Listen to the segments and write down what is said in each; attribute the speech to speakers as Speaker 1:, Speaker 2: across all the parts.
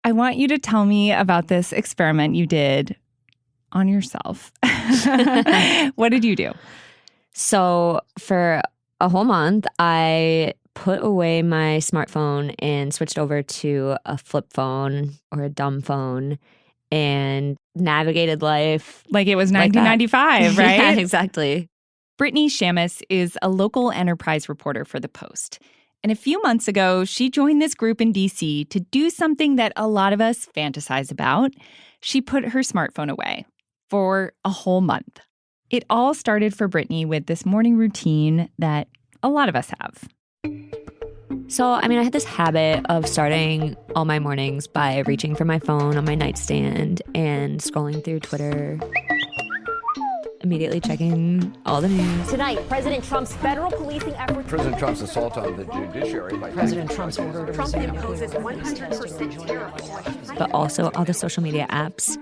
Speaker 1: I want you to tell me about this experiment you did on yourself. What did you do?
Speaker 2: So for a whole month, I put away my smartphone and switched over to a flip phone or a dumb phone and navigated life.
Speaker 1: Like it was 1995, right?
Speaker 2: Yeah, exactly.
Speaker 1: Brittany Shammas is a local enterprise reporter for The Post. And a few months ago, she joined this group in D.C. to do something that a lot of us fantasize about. She put her smartphone away for a whole month. It all started for Brittany with this morning routine that a lot of us have.
Speaker 2: So, I had this habit of starting all my mornings by reaching for my phone on my nightstand and scrolling through Twitter, immediately checking all the news.
Speaker 3: Tonight, President Trump's federal policing efforts.
Speaker 4: President Trump's assault on the judiciary.
Speaker 3: President Trump's order to Trump imposes 100% tariff.
Speaker 2: But also all the social media apps.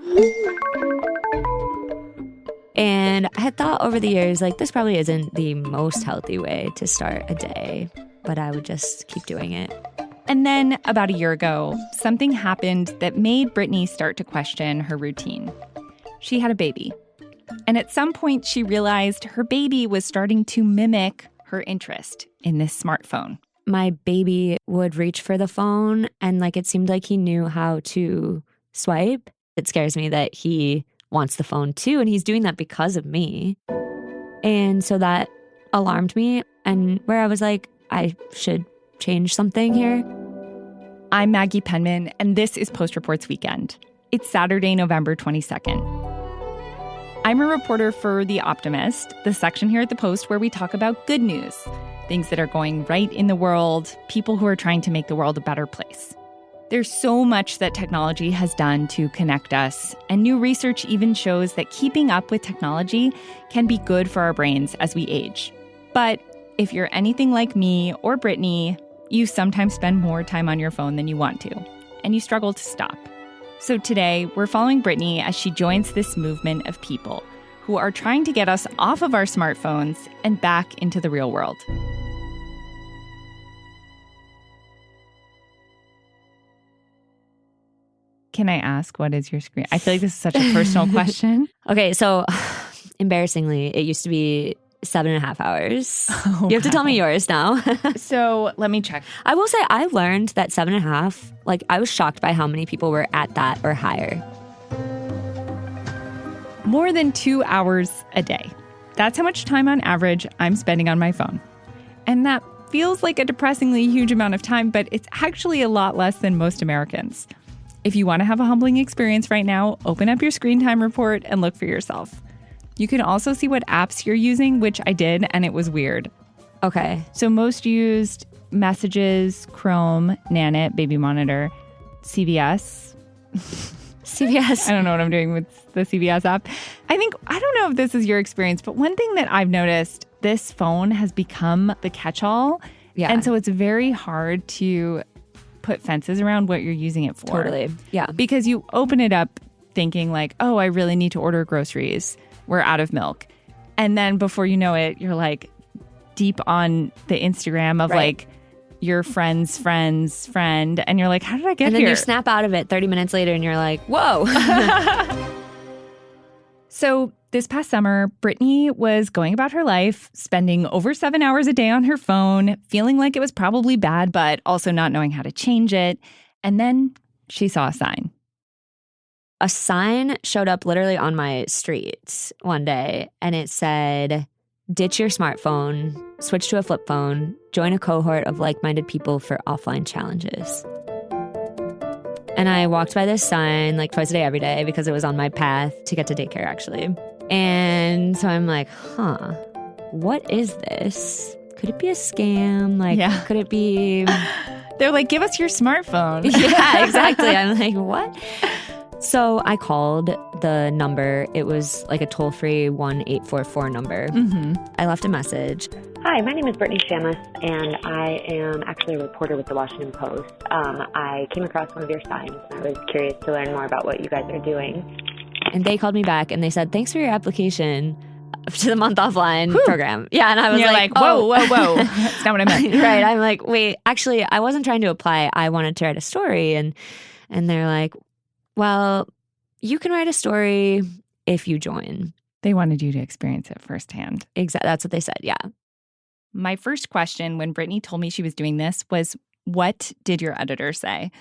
Speaker 2: And I had thought over the years, like, this probably isn't the most healthy way to start a day, but I would just keep doing it.
Speaker 1: And then about a year ago, something happened that made Brittany start to question her routine. She had a baby. And at some point, she realized her baby was starting to mimic her interest in this smartphone.
Speaker 2: My baby would reach for the phone, and like it seemed like he knew how to swipe. It scares me that he wants the phone too, and he's doing that because of me. And so that alarmed me, and where I was like, I should change something here.
Speaker 1: I'm Maggie Penman, and this is Post Reports Weekend. It's Saturday, November 22nd. I'm a reporter for The Optimist, the section here at The Post where we talk about good news, things that are going right in the world, people who are trying to make the world a better place. There's so much that technology has done to connect us, and new research even shows that keeping up with technology can be good for our brains as we age. But if you're anything like me or Brittany, you sometimes spend more time on your phone than you want to, and you struggle to stop. So today, we're following Brittany as she joins this movement of people who are trying to get us off of our smartphones and back into the real world. Can I ask, what is your screen? I feel like this is such a personal question.
Speaker 2: Okay, so embarrassingly, it used to be 7.5 hours.
Speaker 1: Oh,
Speaker 2: you have to tell me yours now.
Speaker 1: So let me check.
Speaker 2: I will say I learned that 7.5, like I was shocked by how many people were at that or higher.
Speaker 1: More than 2 hours a day. That's how much time on average I'm spending on my phone. And that feels like a depressingly huge amount of time, but it's actually a lot less than most Americans. If you want to have a humbling experience right now, open up your screen time report and look for yourself. You can also see what apps you're using, which I did, and it was weird.
Speaker 2: Okay.
Speaker 1: So most used: Messages, Chrome, Nanit, Baby Monitor, CVS.
Speaker 2: CVS.
Speaker 1: I don't know what I'm doing with the CVS app. I don't know if this is your experience, but one thing that I've noticed, this phone has become the catch-all.
Speaker 2: Yeah.
Speaker 1: And so it's very hard to put fences around what you're using it for.
Speaker 2: Totally. Yeah.
Speaker 1: Because you open it up thinking like, oh, I really need to order groceries. We're out of milk. And then before you know it, you're like deep on the Instagram of like your friend's friend's friend. And you're like, how did I get here?
Speaker 2: And then you snap out of it 30 minutes later and you're like, whoa.
Speaker 1: So this past summer, Brittany was going about her life, spending over 7 hours a day on her phone, feeling like it was probably bad, but also not knowing how to change it. And then she saw a sign.
Speaker 2: A sign showed up literally on my street one day, and it said, ditch your smartphone, switch to a flip phone, join a cohort of like-minded people for offline challenges. And I walked by this sign like twice a day every day because it was on my path to get to daycare, actually. And so I'm like, what is this? Could it be a scam? Could it be...
Speaker 1: They're like, give us your smartphone.
Speaker 2: Yeah, exactly. I'm like, what? So I called the number. It was like a toll-free 1-844 number. Mm-hmm. I left a message.
Speaker 5: Hi, my name is Brittany Shammas, and I am actually a reporter with the Washington Post. I came across one of your signs, and I was curious to learn more about what you guys are doing.
Speaker 2: And they called me back, and they said, thanks for your application to the month offline program. Yeah, and I was like,
Speaker 1: whoa. That's not what I meant.
Speaker 2: Right. I'm like, wait, actually, I wasn't trying to apply. I wanted to write a story, and And they're like, well, you can write a story if you join.
Speaker 1: They wanted you to experience it firsthand.
Speaker 2: Exactly. That's what they said. Yeah.
Speaker 1: My first question when Brittany told me she was doing this was, what did your editor say?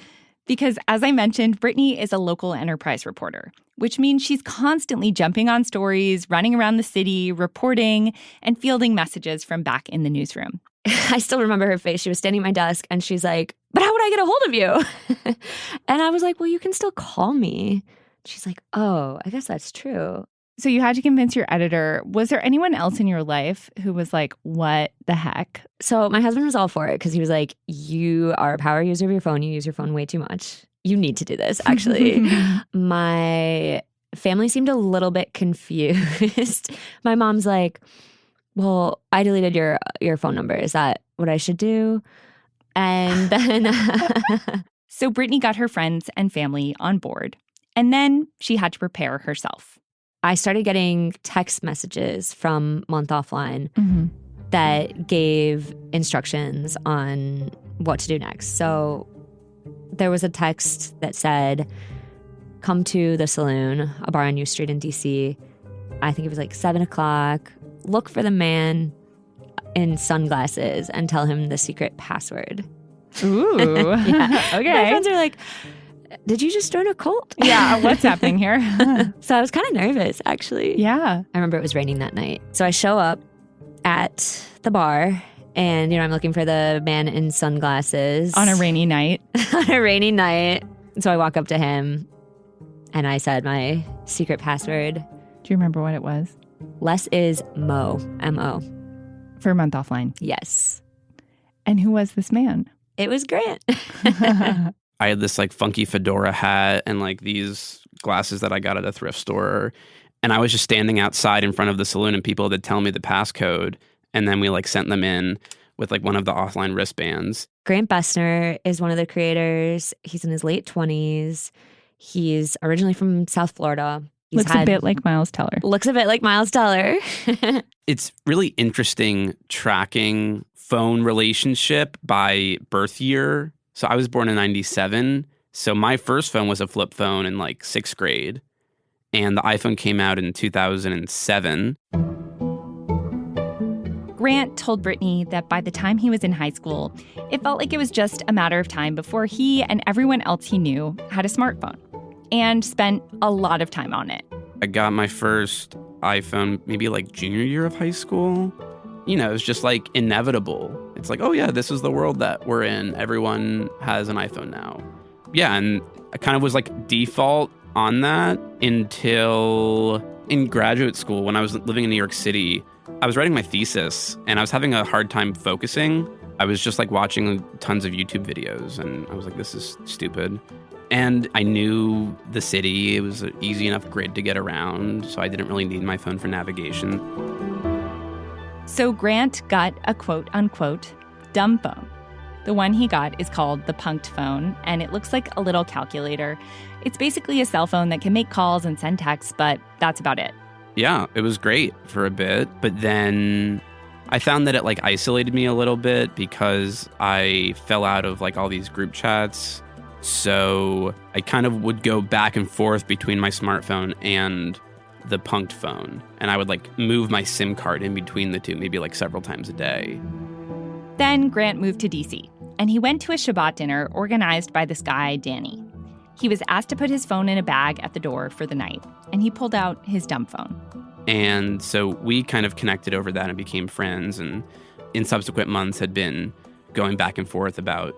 Speaker 1: Because as I mentioned, Brittany is a local enterprise reporter, which means she's constantly jumping on stories, running around the city, reporting, and fielding messages from back in the newsroom.
Speaker 2: I still remember her face. She was standing at my desk and she's like, but how would I get a hold of you? And I was like, well, you can still call me. She's like, oh, I guess that's true.
Speaker 1: So you had to convince your editor. Was there anyone else in your life who was like, what the heck?
Speaker 2: So my husband was all for it because he was like, you are a power user of your phone. You use your phone way too much. You need to do this, actually. My family seemed a little bit confused. My mom's like, well, I deleted your phone number. Is that what I should do? And then
Speaker 1: So Brittany got her friends and family on board. And then she had to prepare herself.
Speaker 2: I started getting text messages from Month Offline that gave instructions on what to do next. So there was a text that said, come to the Saloon, a bar on U Street in D.C. I think it was like 7 o'clock. Look for the man in sunglasses and tell him the secret password.
Speaker 1: Ooh.
Speaker 2: Yeah.
Speaker 1: Okay.
Speaker 2: My friends are like, did you just join a cult?
Speaker 1: Yeah, what's happening here?
Speaker 2: So I was kind of nervous, actually.
Speaker 1: Yeah.
Speaker 2: I remember it was raining that night. So I show up at the bar and, I'm looking for the man in sunglasses.
Speaker 1: On a rainy night.
Speaker 2: On a rainy night. So I walk up to him and I said my secret password.
Speaker 1: Do you remember what it was?
Speaker 2: Less is Mo, M-O.
Speaker 1: For a month offline.
Speaker 2: Yes.
Speaker 1: And who was this man?
Speaker 2: It was Grant.
Speaker 6: I had this like funky fedora hat and like these glasses that I got at a thrift store. And I was just standing outside in front of the saloon and people would tell me the passcode. And then we like sent them in with like one of the offline wristbands.
Speaker 2: Grant Bessner is one of the creators. He's in his late 20s. He's originally from South Florida.
Speaker 1: Looks a bit like Miles Teller.
Speaker 2: Looks a bit like Miles Teller.
Speaker 6: It's really interesting tracking phone relationship by birth year. So I was born in 97. So my first phone was a flip phone in like 6th grade. And the iPhone came out in 2007.
Speaker 1: Grant told Brittany that by the time he was in high school, it felt like it was just a matter of time before he and everyone else he knew had a smartphone and spent a lot of time on it.
Speaker 6: I got my first iPhone maybe like junior year of high school. It was just like inevitable. It's like, oh yeah, this is the world that we're in. Everyone has an iPhone now. Yeah, and I kind of was like default on that until in graduate school when I was living in New York City. I was writing my thesis and I was having a hard time focusing. I was just like watching tons of YouTube videos and I was like, this is stupid. And I knew the city. It was an easy enough grid to get around, so I didn't really need my phone for navigation.
Speaker 1: So Grant got a quote-unquote dumb phone. The one he got is called the Punked phone, and it looks like a little calculator. It's basically a cell phone that can make calls and send texts, but that's about it.
Speaker 6: Yeah, it was great for a bit, but then I found that it like isolated me a little bit because I fell out of like all these group chats. So I kind of would go back and forth between my smartphone and the Punked phone. And I would like move my SIM card in between the two, maybe like several times a day.
Speaker 1: Then Grant moved to D.C., and he went to a Shabbat dinner organized by this guy, Danny. He was asked to put his phone in a bag at the door for the night, and he pulled out his dumb phone.
Speaker 6: And so we kind of connected over that and became friends, and in subsequent months had been going back and forth about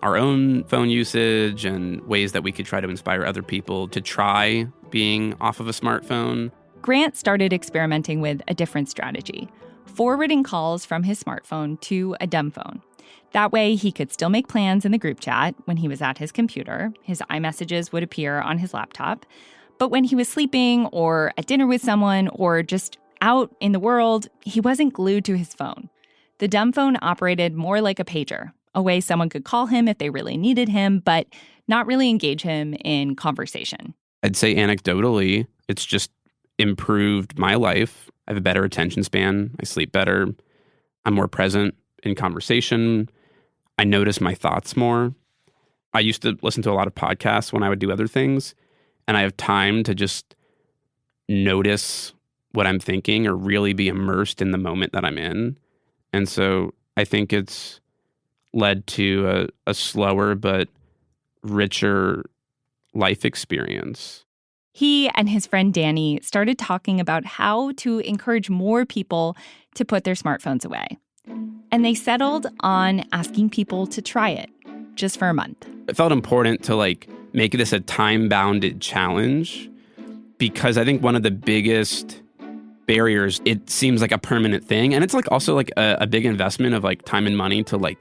Speaker 6: our own phone usage and ways that we could try to inspire other people to try being off of a smartphone.
Speaker 1: Grant started experimenting with a different strategy, forwarding calls from his smartphone to a dumb phone. That way, he could still make plans in the group chat when he was at his computer. His iMessages would appear on his laptop. But when he was sleeping or at dinner with someone or just out in the world, he wasn't glued to his phone. The dumb phone operated more like a pager, a way someone could call him if they really needed him, but not really engage him in conversation.
Speaker 6: I'd say anecdotally, it's just improved my life. I have a better attention span. I sleep better. I'm more present in conversation. I notice my thoughts more. I used to listen to a lot of podcasts when I would do other things, and I have time to just notice what I'm thinking or really be immersed in the moment that I'm in. And so I think it's led to a slower but richer life experience.
Speaker 1: He and his friend Danny started talking about how to encourage more people to put their smartphones away. And they settled on asking people to try it just for a month.
Speaker 6: It felt important to make this a time-bounded challenge because I think one of the biggest barriers, it seems like a permanent thing. And it's also a big investment of time and money to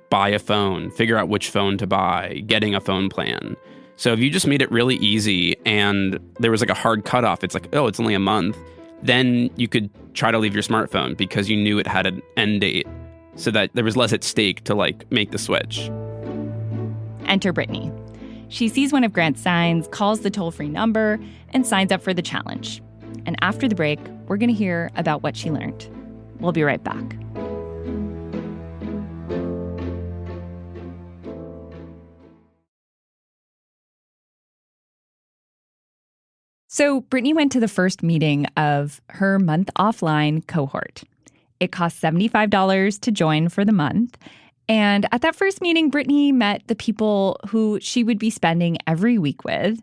Speaker 6: buy a phone, figure out which phone to buy, getting a phone plan. So if you just made it really easy and there was a hard cutoff, it's it's only a month, then you could try to leave your smartphone because you knew it had an end date so that there was less at stake to make the switch.
Speaker 1: Enter Brittany. She sees one of Grant's signs, calls the toll-free number, and signs up for the challenge. And after the break, we're going to hear about what she learned. We'll be right back. So Brittany went to the first meeting of her month offline cohort. It cost $75 to join for the month. And at that first meeting, Brittany met the people who she would be spending every week with.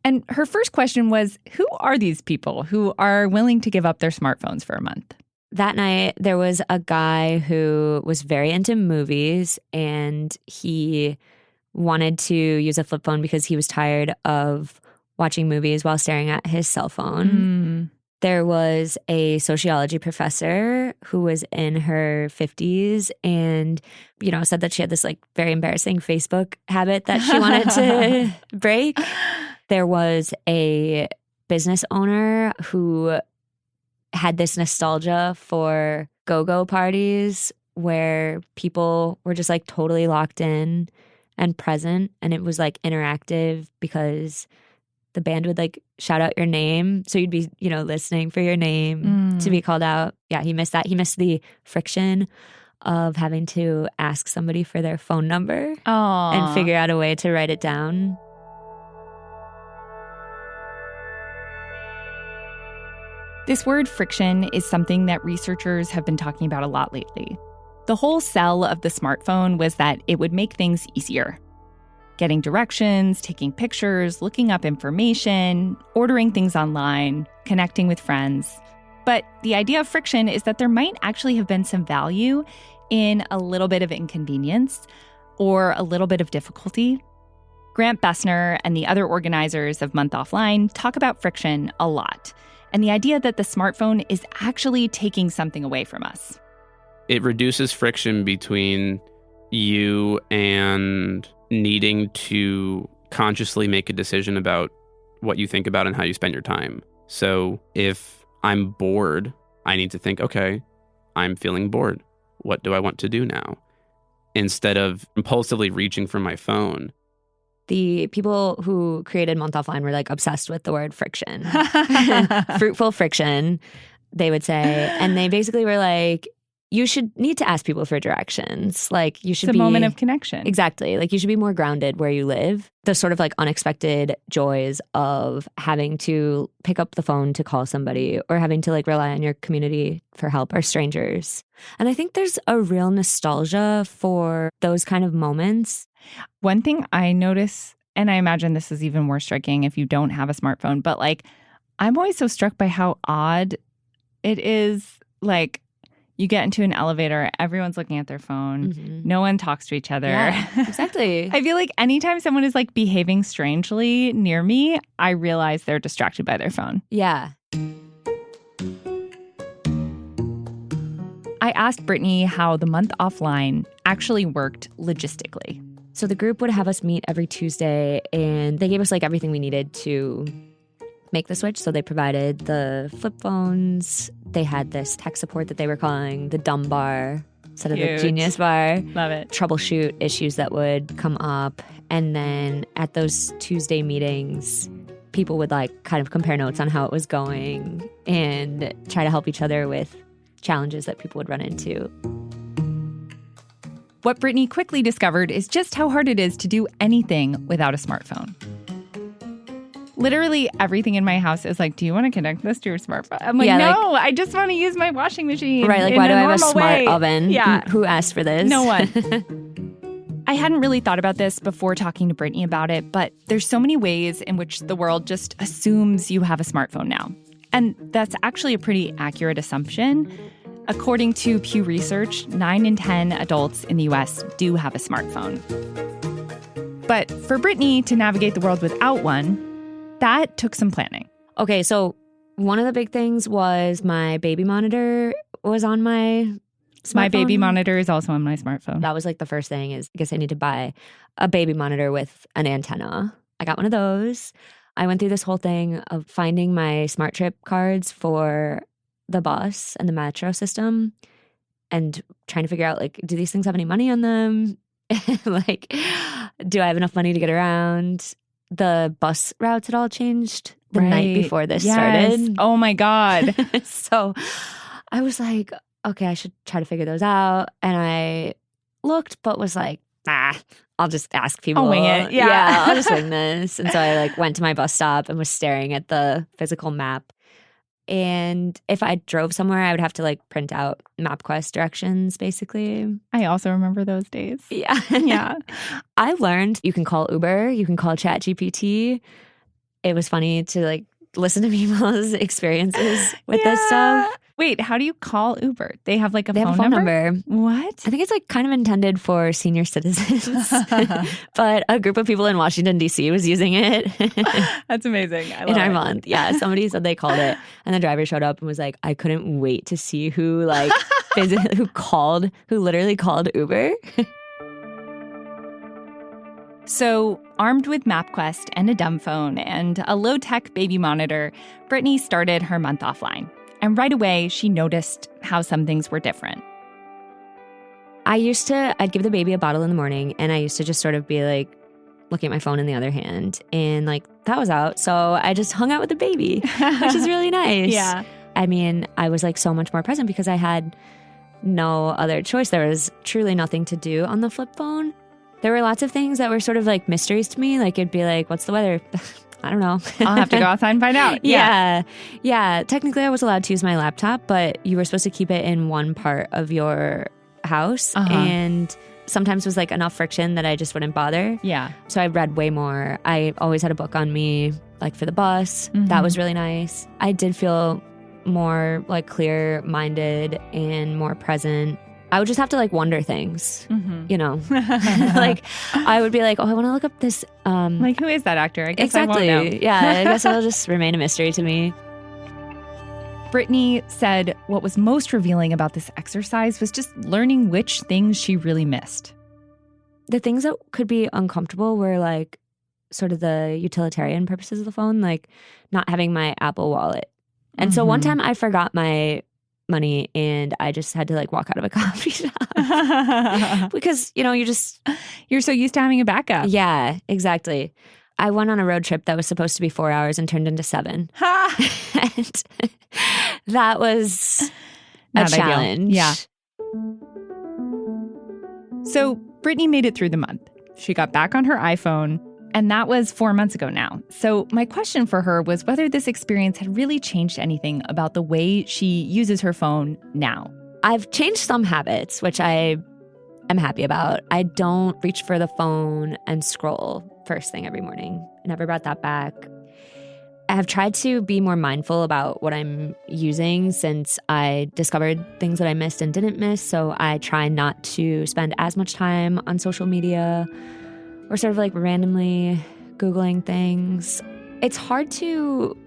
Speaker 1: And her first question was, who are these people who are willing to give up their smartphones for a month?
Speaker 2: That night, there was a guy who was very into movies, and he wanted to use a flip phone because he was tired of watching movies while staring at his cell phone. There was a sociology professor who was in her 50s and, said that she had this very embarrassing Facebook habit that she wanted to break. There was a business owner who had this nostalgia for go-go parties where people were just totally locked in and present, and it was interactive because the band would shout out your name. So you'd be, listening for your name to be called out. Yeah, he missed that. He missed the friction of having to ask somebody for their phone number and figure out a way to write it down.
Speaker 1: This word friction is something that researchers have been talking about a lot lately. The whole sell of the smartphone was that it would make things easier. Getting directions, taking pictures, looking up information, ordering things online, connecting with friends. But the idea of friction is that there might actually have been some value in a little bit of inconvenience or a little bit of difficulty. Grant Bessner and the other organizers of Month Offline talk about friction a lot, and the idea that the smartphone is actually taking something away from us.
Speaker 6: It reduces friction between you and needing to consciously make a decision about what you think about and how you spend your time. So if I'm bored, I need to think, okay, I'm feeling bored. What do I want to do now? Instead of impulsively reaching for my phone.
Speaker 2: The people who created Month Offline were obsessed with the word friction. Fruitful friction, they would say. And they basically were you should need to ask people for directions. You should
Speaker 1: it's
Speaker 2: be
Speaker 1: a moment of connection.
Speaker 2: Exactly. You should be more grounded where you live. The sort of unexpected joys of having to pick up the phone to call somebody or having to rely on your community for help or strangers. And I think there's a real nostalgia for those kind of moments.
Speaker 1: One thing I notice, and I imagine this is even more striking if you don't have a smartphone, but I'm always so struck by how odd it is. You get into an elevator, everyone's looking at their phone. Mm-hmm. No one talks to each other.
Speaker 2: Yeah, exactly.
Speaker 1: I feel anytime someone is behaving strangely near me, I realize they're distracted by their phone.
Speaker 2: Yeah.
Speaker 1: I asked Brittany how the Month Offline actually worked logistically.
Speaker 2: So the group would have us meet every Tuesday, and they gave us everything we needed to make the switch. So they provided the flip phones. They had this tech support that they were calling the dumb bar instead of the genius bar.
Speaker 1: Love it.
Speaker 2: Troubleshoot issues that would come up. And then at those Tuesday meetings, people would kind of compare notes on how it was going and try to help each other with challenges that people would run into.
Speaker 1: What Brittany quickly discovered is just how hard it is to do anything without a smartphone. Literally everything in my house is like, do you want to connect this to your smartphone? I'm like, no, I just want to use my washing machine.
Speaker 2: Right, like, why do I have a smart oven?
Speaker 1: Yeah.
Speaker 2: Who asked for this?
Speaker 1: No one. I hadn't really thought about this before talking to Brittany about it, but there's so many ways in which the world just assumes you have a smartphone now. And that's actually a pretty accurate assumption. According to Pew Research, 9 in 10 adults in the U.S. do have a smartphone. But for Brittany to navigate the world without one, that took some planning.
Speaker 2: Okay, so one of the big things was my baby monitor was on my smartphone.
Speaker 1: My baby monitor is also on my smartphone.
Speaker 2: That was like the first thing is I guess I need to buy a baby monitor with an antenna. I got one of those. I went through this whole thing of finding my Smart Trip cards for the bus and the metro system and trying to figure out, like, do these things have any money on them? Like, do I have enough money to get around? The bus routes had all changed the night before this started.
Speaker 1: Oh my God.
Speaker 2: So I was like, okay, I should try to figure those out. And I looked, but was like, I'll just ask people.
Speaker 1: I'll wing it.
Speaker 2: Yeah, I'll just wing this. And so I like went to my bus stop and was staring at the physical map. And if I drove somewhere, I would have to like print out MapQuest directions, basically.
Speaker 1: I also remember those days.
Speaker 2: Yeah.
Speaker 1: Yeah.
Speaker 2: I learned you can call Uber, you can call ChatGPT. It was funny to like listen to people's experiences with this stuff.
Speaker 1: Wait, how do you call Uber? They have like
Speaker 2: They have a phone number.
Speaker 1: What?
Speaker 2: I think it's like kind of intended for senior citizens, but a group of people in Washington, D.C. was using it.
Speaker 1: That's amazing. I love
Speaker 2: in our
Speaker 1: it.
Speaker 2: month. Yeah, somebody said they called it, and the driver showed up and was like, "I couldn't wait to see who like who literally called Uber."
Speaker 1: So, armed with MapQuest and a dumb phone and a low-tech baby monitor, Brittany started her month offline. And right away, she noticed how some things were different.
Speaker 2: I'd give the baby a bottle in the morning, and I used to just sort of be like looking at my phone in the other hand, and like that was out. So I just hung out with the baby, which is really nice.
Speaker 1: Yeah.
Speaker 2: I mean, I was like so much more present because I had no other choice. There was truly nothing to do on the flip phone. There were lots of things that were sort of like mysteries to me. Like it'd be like, what's the weather? I don't know.
Speaker 1: I'll have to go outside and find out.
Speaker 2: Yeah. Technically, I was allowed to use my laptop, but you were supposed to keep it in one part of your house. And sometimes it was like enough friction that I just wouldn't bother.
Speaker 1: Yeah.
Speaker 2: So I read way more. I always had a book on me, like for the bus. That was really nice. I did feel more like clear-minded and more present. I would just have to like wonder things, you know, like I would be like, oh, I want to look up this.
Speaker 1: Like, who is that actor? I guess
Speaker 2: exactly.
Speaker 1: I won't know.
Speaker 2: Yeah, I guess it'll just remain a mystery to me.
Speaker 1: Brittany said what was most revealing about this exercise was just learning which things she really missed.
Speaker 2: The things that could be uncomfortable were like sort of the utilitarian purposes of the phone, like not having my Apple Wallet. And so one time I forgot my money and I just had to like walk out of a coffee shop because, you know, you're
Speaker 1: so used to having a backup.
Speaker 2: Yeah, exactly. I went on a road trip that was supposed to be 4 hours and turned into 7. And that was a challenge.
Speaker 1: Yeah. So Brittany made it through the month. She got back on her iPhone, and that was 4 months ago now. So my question for her was whether this experience had really changed anything about the way she uses her phone now.
Speaker 2: I've changed some habits, which I am happy about. I don't reach for the phone and scroll first thing every morning. I never brought that back. I have tried to be more mindful about what I'm using since I discovered things that I missed and didn't miss. So I try not to spend as much time on social media or sort of like randomly Googling things. It's hard to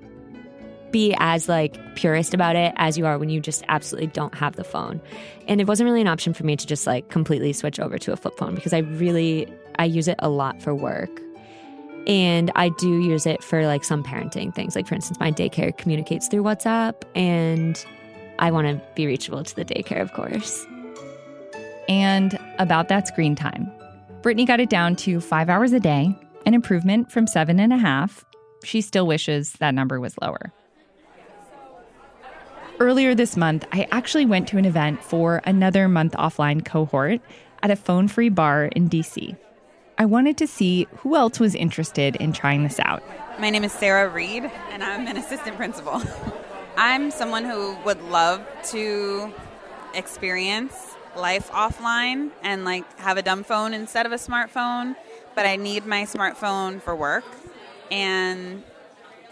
Speaker 2: be as like purist about it as you are when you just absolutely don't have the phone. And it wasn't really an option for me to just like completely switch over to a flip phone because I use it a lot for work. And I do use it for like some parenting things. Like for instance, my daycare communicates through WhatsApp and I want to be reachable to the daycare, of course.
Speaker 1: And about that screen time. Brittany got it down to 5 hours a day, an improvement from 7.5. She still wishes that number was lower. Earlier this month, I actually went to an event for another month offline cohort. at a phone-free bar in DC. I wanted to see who else was interested in trying this out.
Speaker 7: My name is Sarah Reed, and I'm an assistant principal. I'm someone who would love to experience life offline and have a dumb phone instead of a smartphone, but I need my smartphone for work. And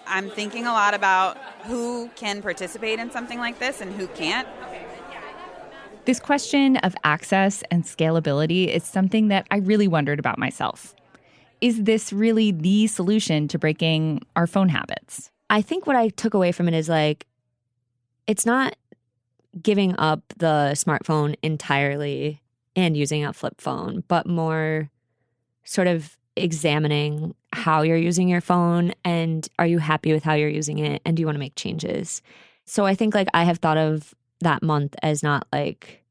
Speaker 7: I'm thinking a lot about who can participate in something like this and who can't.
Speaker 1: This question of access and scalability is something that I really wondered about myself. Is this really the solution to breaking our phone habits?
Speaker 2: I think what I took away from it is it's not giving up the smartphone entirely and using a flip phone, but more sort of examining how you're using your phone and are you happy with how you're using it and do you want to make changes? So I think I have thought of that month as not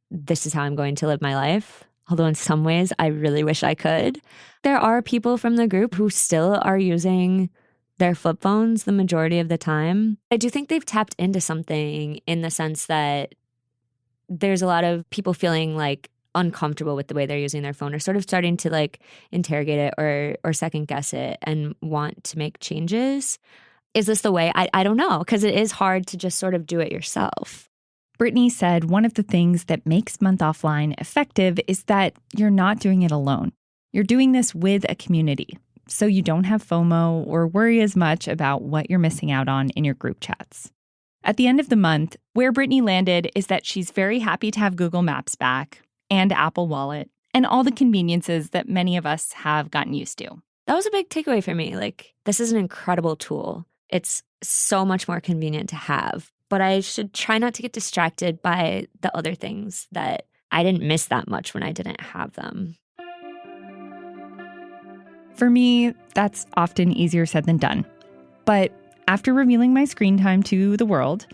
Speaker 2: this is how I'm going to live my life. Although in some ways I really wish I could. There are people from the group who still are using their flip phones the majority of the time. I do think they've tapped into something in the sense that there's a lot of people feeling uncomfortable with the way they're using their phone or sort of starting to interrogate it or second guess it and want to make changes. Is this the way? I don't know, because it is hard to just sort of do it yourself.
Speaker 1: Brittany said one of the things that makes Month Offline effective is that you're not doing it alone. You're doing this with a community, so you don't have FOMO or worry as much about what you're missing out on in your group chats. At the end of the month, where Brittany landed is that she's very happy to have Google Maps back and Apple Wallet and all the conveniences that many of us have gotten used to.
Speaker 2: That was a big takeaway for me. This is an incredible tool. It's so much more convenient to have. But I should try not to get distracted by the other things that I didn't miss that much when I didn't have them.
Speaker 1: For me, that's often easier said than done. But after revealing my screen time to the world,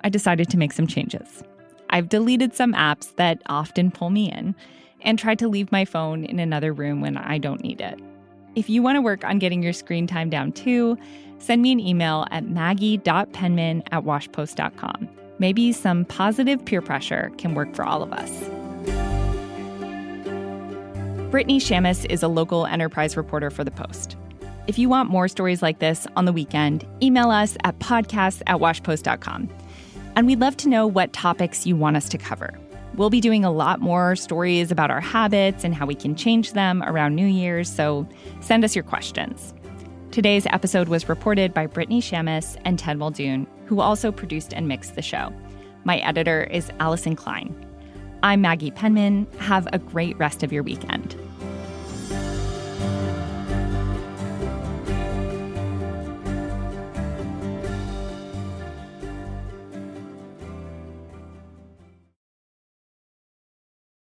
Speaker 1: I decided to make some changes. I've deleted some apps that often pull me in and tried to leave my phone in another room when I don't need it. If you want to work on getting your screen time down too, send me an email at maggie.penman@washpost.com. Maybe some positive peer pressure can work for all of us. Brittany Shammas is a local enterprise reporter for The Post. If you want more stories like this on the weekend, email us at podcasts@washpost.com. And we'd love to know what topics you want us to cover. We'll be doing a lot more stories about our habits and how we can change them around New Year's, so send us your questions. Today's episode was reported by Brittany Shammas and Ted Muldoon, who also produced and mixed the show. My editor is Allison Klein. I'm Maggie Penman. Have a great rest of your weekend.